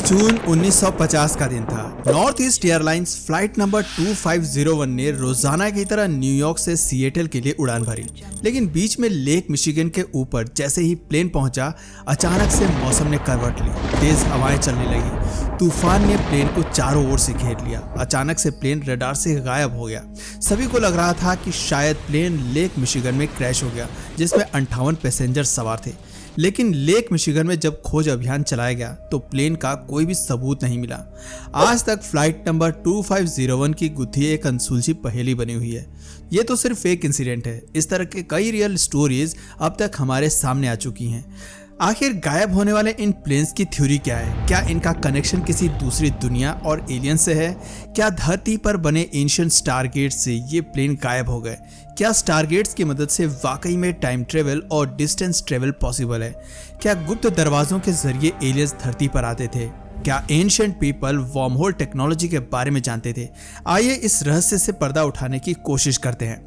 जून 1950 का दिन था। North east airlines flight number 2501 ने रोजाना की तरह न्यूयॉर्क से सिएटल के लिए उड़ान भरी, लेकिन बीच में लेक मिशिगन के ऊपर जैसे ही प्लेन पहुंचा, अचानक से मौसम ने करवट ली। तेज हवाएं चलने लगी, तूफान ने प्लेन को चारों ओर से घेर लिया। अचानक से प्लेन रडार से गायब हो गया। सभी को लग रहा था कि शायद प्लेन लेक मिशिगन में क्रैश हो गया, जिसमें 58 पैसेंजर सवार थे। लेकिन लेक मिशिगन में जब खोज अभियान चलाया गया तो प्लेन का कोई भी सबूत नहीं मिला। आज तक फ्लाइट नंबर 2501 की गुत्थी एक अनसुलझी पहेली बनी हुई है। ये तो सिर्फ एक इंसिडेंट है। इस तरह के कई रियल स्टोरीज अब तक हमारे सामने आ चुकी हैं। आखिर गायब होने वाले इन प्लेन्स की थ्योरी क्या है? क्या इनका कनेक्शन किसी दूसरी दुनिया और एलियन से है? क्या धरती पर बने एंशिएंट स्टारगेट से ये प्लेन गायब हो गए? क्या स्टारगेट्स की मदद से वाकई में टाइम ट्रेवल और डिस्टेंस ट्रेवल पॉसिबल है? क्या गुप्त दरवाजों के जरिए एलियंस धरती पर आते थे? क्या एंशिएंट पीपल वर्महोल टेक्नोलॉजी के बारे में जानते थे? आइए इस रहस्य से पर्दा उठाने की कोशिश करते हैं।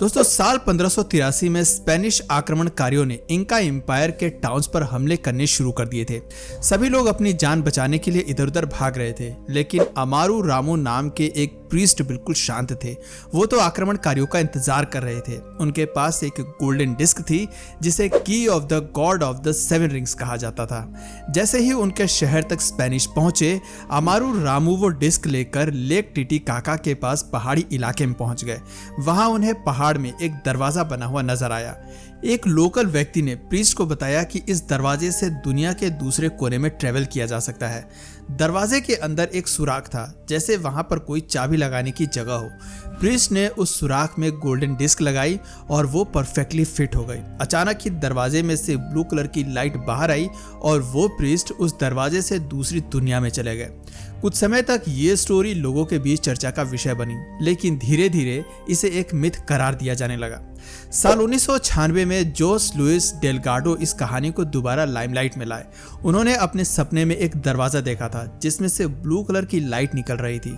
दोस्तों, साल 1583 में स्पेनिश आक्रमणकारियों ने इंका एम्पायर के टाउन्स पर हमले करने शुरू कर दिए थे। सभी लोग अपनी जान बचाने के लिए इधर उधर भाग रहे थे, लेकिन अमारू रामो नाम के एक प्रीस्ट बिल्कुल शांत थे। वो तो आक्रमणकारियों का इंतजार कर रहे थे। उनके पास एक गोल्डन डिस्क थी जिसे की of the God of the seven rings कहा जाता था। जैसे ही उनके शहर तक स्पेनिश पहुंचे, अमारू रामू वो डिस्क लेकर लेक टिटिकाका के पास पहाड़ी इलाके में पहुंच गए। वहां उन्हें पहाड़ में एक दरवाजा बना हुआ नजर आया। एक लोकल व्यक्ति ने प्रीस्ट को बताया कि इस दरवाजे से दुनिया के दूसरे कोने में ट्रेवल किया जा सकता है। दरवाजे के अंदर एक सुराख था, जैसे वहां पर कोई चाबी लगाने की जगह हो। प्रीस्ट ने उस सुराख में गोल्डन डिस्क लगाई और वो परफेक्टली फिट हो गई। अचानक ही दरवाजे में से ब्लू कलर की लाइट बाहर आई और वो प्रीस्ट उस दरवाजे से दूसरी दुनिया में चले गए। कुछ समय तक ये स्टोरी लोगों के बीच चर्चा का विषय बनी, लेकिन धीरे धीरे इसे एक मिथ करार दिया जाने लगा। साल 1996 में जोस लुइस डेलगाडो इस कहानी को दोबारा लाइमलाइट में लाए। उन्होंने अपने सपने में एक दरवाजा देखा था जिसमें से ब्लू कलर की लाइट निकल रही थी।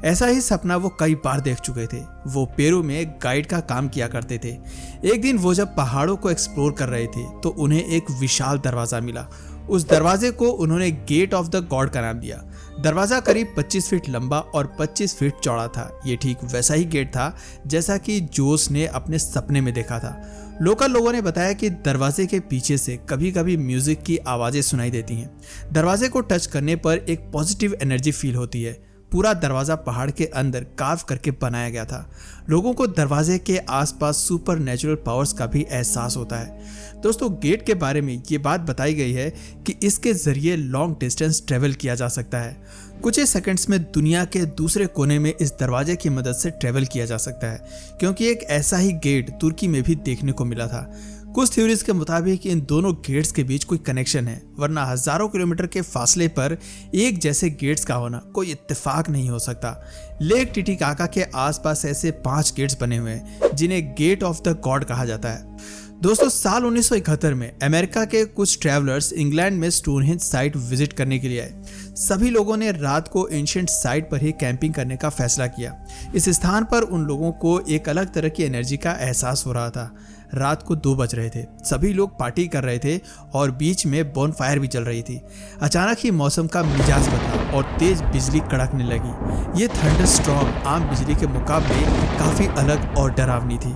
ऐसा ही सपना वो कई बार देख चुके थे। वो पेरू में गाइड का काम किया करते थे। एक दिन वो जब पहाड़ों को एक्सप्लोर कर रहे थे तो उन्हें एक विशाल दरवाजा मिला। उस दरवाजे को उन्होंने गेट ऑफ द गॉड का नाम दिया। दरवाजा करीब 25 फीट लंबा और 25 फीट चौड़ा था। ये ठीक वैसा ही गेट था जैसा कि जोस ने अपने सपने में देखा था। लोकल लोगों ने बताया कि दरवाजे के पीछे से कभी कभी म्यूजिक की आवाजें सुनाई देती हैं। दरवाजे को टच करने पर एक पॉजिटिव एनर्जी फील होती है। पूरा दरवाजा पहाड़ के अंदर कार्व करके बनाया गया था। लोगों को दरवाजे के आसपास सुपर नेचुरल पावर्स का भी एहसास होता है। दोस्तों, गेट के बारे में ये बात बताई गई है कि इसके जरिए लॉन्ग डिस्टेंस ट्रेवल किया जा सकता है। कुछ ही सेकंड्स में दुनिया के दूसरे कोने में इस दरवाजे की मदद से ट्रेवल किया जा सकता है, क्योंकि एक ऐसा ही गेट तुर्की में भी देखने को मिला था। कुछ थ्योरीज के मुताबिक इन दोनों गेट्स के बीच कोई कनेक्शन है, वरना हजारों किलोमीटर के फासले पर एक जैसे गेट्स का होना कोई इत्तेफाक नहीं हो सकता। लेक टिटिकाका के आसपास ऐसे 5 गेट्स बने हुए हैं जिन्हें गेट ऑफ द गॉड कहा जाता है। दोस्तों, साल 1971 में अमेरिका के कुछ ट्रैवलर्स इंग्लैंड में स्टोनहेंज साइट विजिट करने के लिए आए। सभी लोगों ने रात को एंशिएंट साइट पर ही कैंपिंग करने का फैसला किया। इस स्थान पर उन लोगों को एक अलग तरह की एनर्जी का एहसास हो रहा था। रात को 2 बज रहे थे। सभी लोग पार्टी कर रहे थे और बीच में बॉनफायर भी चल रही थी। अचानक ही मौसम का मिजाज बदला और तेज बिजली कड़कने लगी। ये थंडरस्टॉर्म आम बिजली के मुकाबले काफी अलग और डरावनी थी।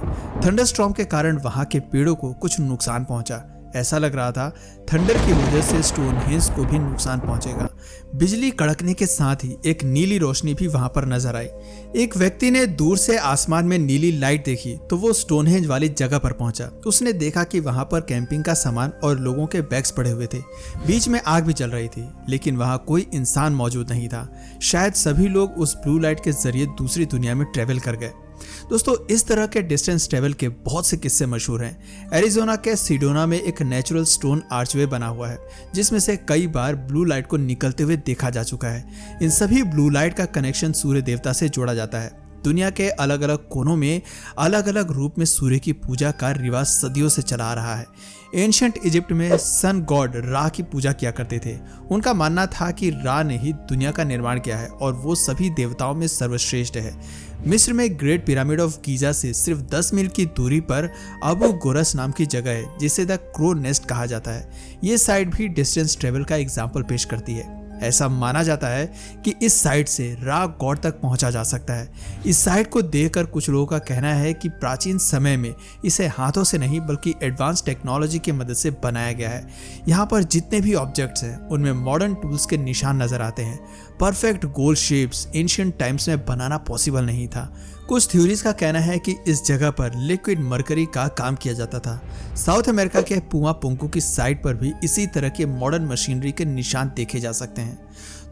थंडरस्टॉर्म के कारण वहां के पेड़ों को कुछ नुकसान पहुंचा। ऐसा लग रहा था थंडर की वजह से स्टोनहेंज को भी नुकसान पहुंचेगा। बिजली कड़कने के साथ ही एक नीली रोशनी भी वहां पर नजर आई। एक व्यक्ति ने दूर से आसमान में नीली लाइट देखी तो वो स्टोनहेंज वाली जगह पर पहुंचा। उसने देखा कि वहां पर कैंपिंग का सामान और लोगों के बैग्स पड़े हुए थे। बीच में आग भी जल रही थी, लेकिन वहां कोई इंसान मौजूद नहीं था। शायद सभी लोग उस ब्लू लाइट के जरिए दूसरी दुनिया में ट्रेवल कर गए। दोस्तों, इस तरह के डिस्टेंस ट्रेवल के बहुत से किस्से मशहूर हैं। एरिजोना के सीडोना में एक नेचुरल स्टोन आर्चवे बना हुआ है जिसमें से कई बार ब्लू लाइट को निकलते हुए देखा जा चुका है। इन सभी ब्लू लाइट का कनेक्शन सूर्य देवता से जोड़ा जाता है। दुनिया के अलग अलग कोनों में अलग अलग रूप में सूर्य की पूजा का रिवाज सदियों से चला आ रहा है। एंशिएंट इजिप्ट में सन गॉड रा की पूजा किया करते थे। उनका मानना था कि रा ने ही दुनिया का निर्माण किया है और वो सभी देवताओं में सर्वश्रेष्ठ है। मिस्र में ग्रेट पिरामिड ऑफ गीजा से सिर्फ 10 मील की दूरी पर अबू गोरस नाम की जगह है जिसे द क्रो नेस्ट कहा जाता है। ये साइट भी डिस्टेंस ट्रेवल का एग्जाम्पल पेश करती है। ऐसा माना जाता है कि इस साइट से रॉक गॉड तक पहुंचा जा सकता है। इस साइट को देखकर कुछ लोगों का कहना है कि प्राचीन समय में इसे हाथों से नहीं बल्कि एडवांस टेक्नोलॉजी की मदद से बनाया गया है। यहाँ पर जितने भी ऑब्जेक्ट्स हैं उनमें मॉडर्न टूल्स के निशान नजर आते हैं। परफेक्ट गोल शेप्स एंशिएंट टाइम्स में बनाना पॉसिबल नहीं था। कुछ थ्योरीज का कहना है कि इस जगह पर लिक्विड मरकरी का काम किया जाता था। साउथ अमेरिका के पुमा पुंकू की साइट पर भी इसी तरह के मॉडर्न मशीनरी के निशान देखे जा सकते हैं।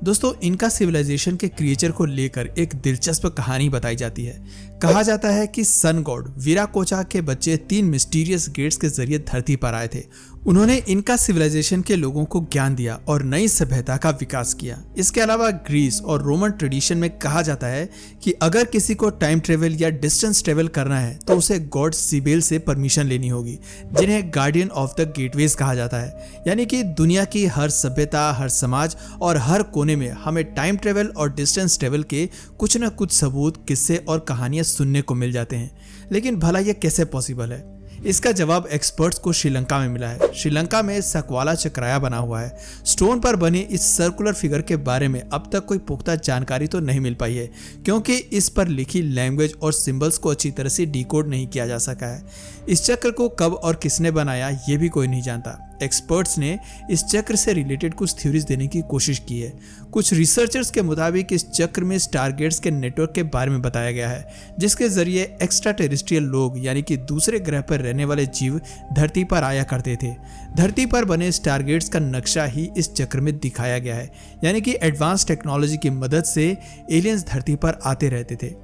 दोस्तों, इनका सिविलाइजेशन के क्रिएचर को लेकर एक दिलचस्प कहानी बताई जाती है। कहा जाता है कि सन गॉड विराकोचा के बच्चे 3 मिस्टीरियस गेट्स के जरिए धरती पर आए थे। उन्होंने इनका सिविलाइजेशन के लोगों को ज्ञान दिया और नई सभ्यता का विकास किया। इसके अलावा ग्रीस और रोमन ट्रेडिशन में कहा जाता है कि अगर किसी को टाइम ट्रेवल या डिस्टेंस ट्रेवल करना है तो उसे गॉड सिबेल से परमिशन लेनी होगी, जिन्हें गार्डियन ऑफ द गेटवेज कहा जाता है। यानी कि दुनिया की हर सभ्यता, हर समाज और हर कोने में हमें टाइम ट्रेवल और डिस्टेंस ट्रेवल के कुछ न कुछ सबूत, किस्से और कहानियां सुनने को मिल जाते हैं। लेकिन भला यह कैसे पॉसिबल है? इसका जवाब एक्सपर्ट्स को श्रीलंका में मिला है। श्रीलंका में सकवाला चक्राया बना हुआ है। स्टोन पर बने इस सर्कुलर फिगर के बारे में अब तक कोई पुख्ता जानकारी तो नहीं मिल पाई है, क्योंकि इस पर लिखी लैंग्वेज और सिंबल्स को अच्छी तरह से डिकोड नहीं किया जा सका है। इस चक्र को कब और किसने बनाया ये भी कोई नहीं जानता। एक्सपर्ट्स ने इस चक्र से रिलेटेड कुछ थ्योरीज देने की कोशिश की है। कुछ रिसर्चर्स के मुताबिक इस चक्र में स्टारगेट्स के नेटवर्क के बारे में बताया गया है, जिसके जरिए एक्स्ट्रा टेरेस्ट्रियल लोग यानी कि दूसरे ग्रह पर रहने वाले जीव धरती पर आया करते थे। धरती पर बने स्टारगेट्स का नक्शा ही इस चक्र में दिखाया गया है, यानी कि एडवांस टेक्नोलॉजी की मदद से एलियंस धरती पर आते रहते थे।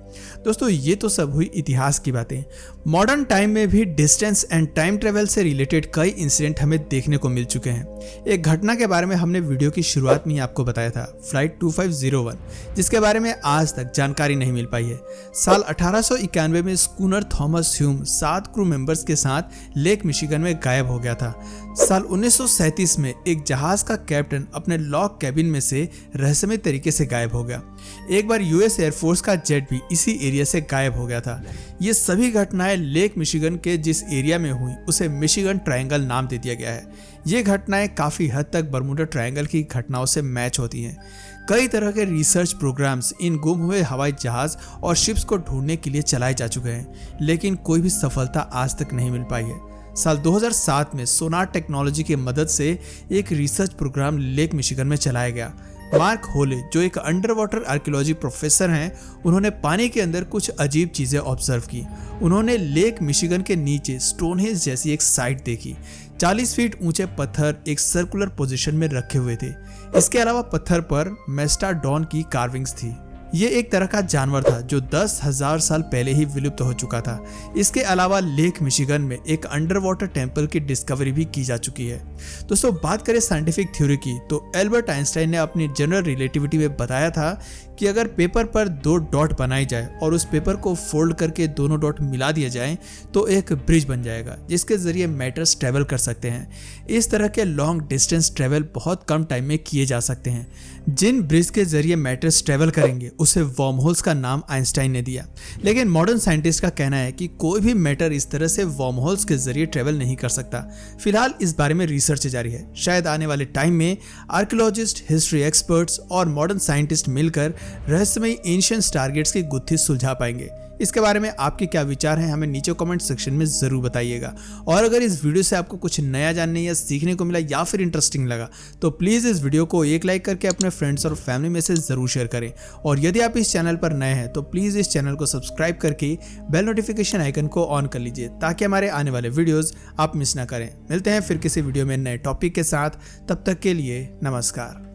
दोस्तों, ये तो सब हुई इतिहास की बातें। मॉडर्न टाइम में भी डिस्टेंस एंड टाइम ट्रेवल से रिलेटेड कई इंसिडेंट हमें देखने को मिल चुके हैं। एक घटना के बारे में हमने वीडियो की शुरुआत में ही आपको बताया था, फ्लाइट 2501, जिसके बारे में आज तक जानकारी नहीं मिल पाई है। साल 1891 में schooner Thomas Hume 7 crew members के साथ लेक मिशिगन में गायब हो गया था। साल 1937 में एक जहाज का कैप्टन अपने लॉक कैबिन में से रहस्यमय तरीके से गायब हो गया। एक बार यूएस एयरफोर्स का जेट भी इसी एरिया से गायब हो गया था। ये सभी घटनाएं लेक मिशिगन के जिस एरिया में हुई उसे मिशिगन ट्रायंगल नाम दे दिया गया है। ये घटनाएं काफी हद तक बर्मुडा ट्रायंगल की घटनाओं से मैच होती हैं। कई तरह के रिसर्च प्रोग्राम्स इन गुम हुए हवाई जहाज और शिप्स को ढूंढने के लिए चलाए जा चुके हैं, लेकिन कोई भी सफलता आज तक नहीं मिल पाई है। साल 2007 में सोनार टेक्नोलॉजी की मदद से एक रिसर्च प्रोग्राम लेक मिशिगन में चलाया गया। मार्क होले, जो एक अंडर वाटर आर्कियोलॉजी प्रोफेसर हैं, उन्होंने पानी के अंदर कुछ अजीब चीजें ऑब्जर्व की। उन्होंने लेक मिशिगन के नीचे स्टोनहेंज जैसी एक साइट देखी। 40 फीट ऊंचे पत्थर एक सर्कुलर पोजीशन में रखे हुए थे। इसके अलावा पत्थर पर मेस्टाडॉन की कार्विंग्स थी। ये एक तरह का जानवर था जो 10,000 साल पहले ही विलुप्त हो चुका था। इसके अलावा लेक मिशिगन में एक अंडर वाटर टेम्पल की डिस्कवरी भी की जा चुकी है। दोस्तों, बात करें साइंटिफिक थ्योरी की, तो एल्बर्ट आइंस्टाइन ने अपनी जनरल रिलेटिविटी में बताया था कि अगर पेपर पर 2 डॉट बनाई जाए और उस पेपर को फोल्ड करके दोनों डॉट मिला दिया जाए तो एक ब्रिज बन जाएगा, जिसके जरिए मैटर्स ट्रेवल कर सकते हैं। इस तरह के लॉन्ग डिस्टेंस ट्रेवल बहुत कम टाइम में किए जा सकते हैं। जिन ब्रिज के जरिए मैटर्स ट्रेवल करेंगे उसे वर्म होल्स का नाम आइंस्टाइन ने दिया। लेकिन मॉडर्न साइंटिस्ट का कहना है कि कोई भी मैटर इस तरह से वर्म होल्स के जरिए ट्रेवल नहीं कर सकता। फिलहाल इस बारे में रिसर्च जारी है। शायद आने वाले टाइम में आर्कियोलॉजिस्ट, हिस्ट्री एक्सपर्ट्स और मॉडर्न साइंटिस्ट मिलकर रहस्यमयी एंशिएंट स्टारगेट्स की गुत्थी सुलझा पाएंगे। इसके बारे में आपके क्या विचार हैं, हमें नीचे कमेंट सेक्शन में जरूर बताइएगा। और अगर इस वीडियो से आपको कुछ नया जानने या सीखने को मिला या फिर इंटरेस्टिंग लगा तो प्लीज़ इस वीडियो को एक लाइक करके अपने फ्रेंड्स और फैमिली में से जरूर शेयर करें। और यदि आप इस चैनल पर नए हैं तो प्लीज़ इस चैनल को सब्सक्राइब करके बेल नोटिफिकेशन आइकन को ऑन कर लीजिए, ताकि हमारे आने वाले वीडियोज़ आप मिस ना करें। मिलते हैं फिर किसी वीडियो में नए टॉपिक के साथ, तब तक के लिए नमस्कार।